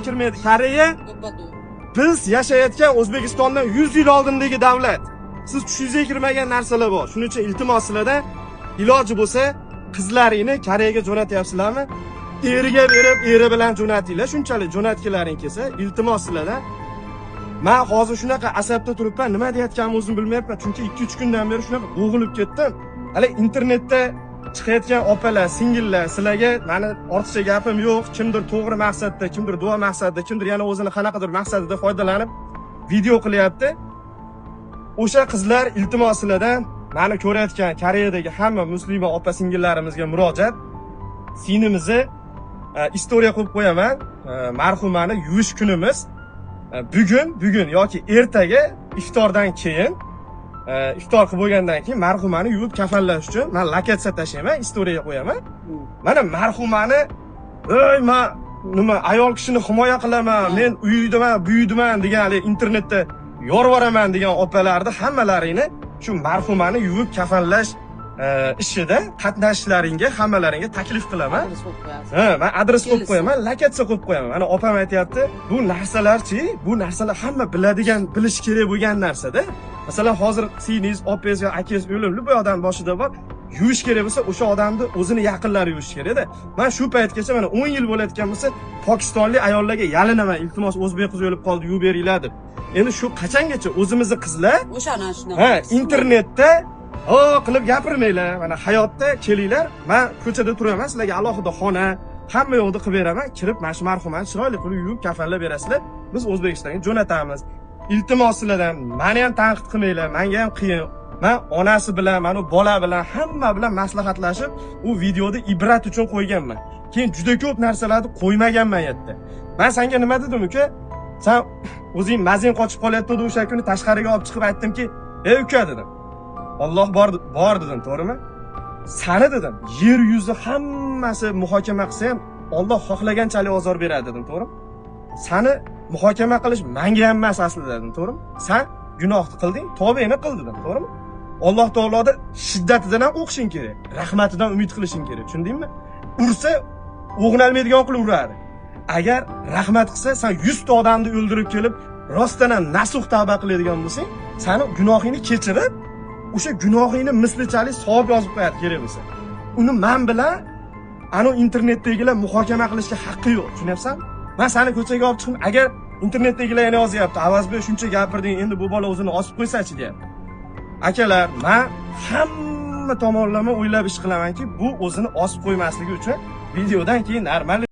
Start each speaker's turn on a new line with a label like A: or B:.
A: kirmaydi. Koreya biz yashayotgan O'zbekistondan 100 yil oldindagi davlat. Siz tushingizga kirmagan narsalar bor. Shuning uchun iltimos sizlardan iloji bo'lsa qizlaringni Koreyaga jo'natyapsizlarmi? Eriga berib, eri bilan jo'natinglar. Shunchalik jo'natkilaring kelsa, iltimos sizlardan. Men hozir shunaqa asabda turibman, nima deyotganimni o'zim bilmayapman. Chunki 2-3 kundan beri shunaqa bo'g'ilib ketdim. Hali internetda chiqayotgan opalar, singillar, sizlarga meni ortiqcha gapim yo'q. Kimdir to'g'ri maqsadda, kimdir duo maqsadida, kimdir yana o'zini qanaqadir maqsadida foydalanib video qilyapti. O'sha qizlar iltimos sizlardan meni ko'rayotgan Koreyadagi hamma musulmon opa singillarimizga murojaat. Sinimizni istoriya qo'yib qo'yaman. Marhumani yuvish kunimiz bugun yoki ertaga iftordan keyin iftor qilib bo'lgandan keyin marhumani yuvib kafanlash uchun men lokatsiya tashlayman, istoriyaga qo'yaman. Mana marhumani men nima ayol kishini himoya qilaman, men uydiman, buydiman degan internetda yorvoraman degan opalarni hammalaringni shu marhumani yuvib kafanlash ishida qatnashishlaringga hammalaringga taklif qilaman. Men adres qo'yib qo'yaman, lokatsiya qo'yib qo'yaman. Mana opam aytayapti, bu narsalarchi, bu narsalar hamma biladigan, bilish kerak bo'lgan narsa-da. Masalan, hozir singiz, opangiz va akangiz o'limli bu odam boshida bor. Yuvish kerak bo'lsa, o'sha odamni o'zini yaqinlari yuvish kerak-da. Men shu paytgacha mana 10 yil bo'layotgan bo'lsa, Pokistonlik ayollarga yalinaman, iltimos o'zbek qiz o'lib qoldi, yuvib beringlar deb. Endi shu qachongacha o'zimizni qizlar
B: o'shani shunaqa
A: internetda qilib gapirmanglar. Mana hayotda kelinglar. Men ko'chada turaman, sizlarga alohida xona, hamma yo'qni qilib beraman. Kirib, mana shu marhumani chiroyli qilib yuvib kafanlab berasizlar. Biz O'zbekistonga jo'natamiz. Iltimos sizlardan meni ham tanqid qilmanglar. Menga ham qiyin. Men onasi bilan, mana bola bilan, hamma bilan maslahatlashib, u videoni ibrat uchun qo'yganman. Keyin juda ko'p narsalarni qo'ymaganman yerda. Men senga nima dedim uka? Sen o'zing mazing qochib qolyapti o'sha kuni tashqariga olib chiqib aytdimki, "Ey uka" dedim. Alloh bor dedim, to'g'rimi? Sani dedim, yer yuzi hammasi muhokama qilsa ham Alloh xohlaganchalik ozor beradi dedim, to'g'rimi? Sani muhokama qilish menga ham emas aslida dedim, to'g'rimi? Sen gunohni qilding, tavbangni qil dedim, to'g'rimi? Alloh taoloning shiddatidan ham o'qishing kerak, rahmatidan umid qilishing kerak, tushundingmi? Ursa o'g'nalmaydigan qilib uradi. Agar rahmat qilsa, sen 100 ta odamni o'ldirib kelib, rostdan ham nasuh tavba qiladigan bo'lsang, seni gunohingni kechirib, o'sha gunohingni mislichalik savob yozib qo'yadi kerak bo'lsa. Uni men bilan ana internetdagilar muhokama qilishga haqqi yo'q, tushunyapsanmi? Men seni ko'chaga olib chiqib, agar internetdagilar yana yozyapti, "Avazbek shuncha gapirding, endi bu bola o'zini osib qo'ysa-chi" deyapti. Akalar, men hamma tomonlama o'ylab ish qilamanki, bu o'zini osib qo'ymasligi uchun videodan keyin normal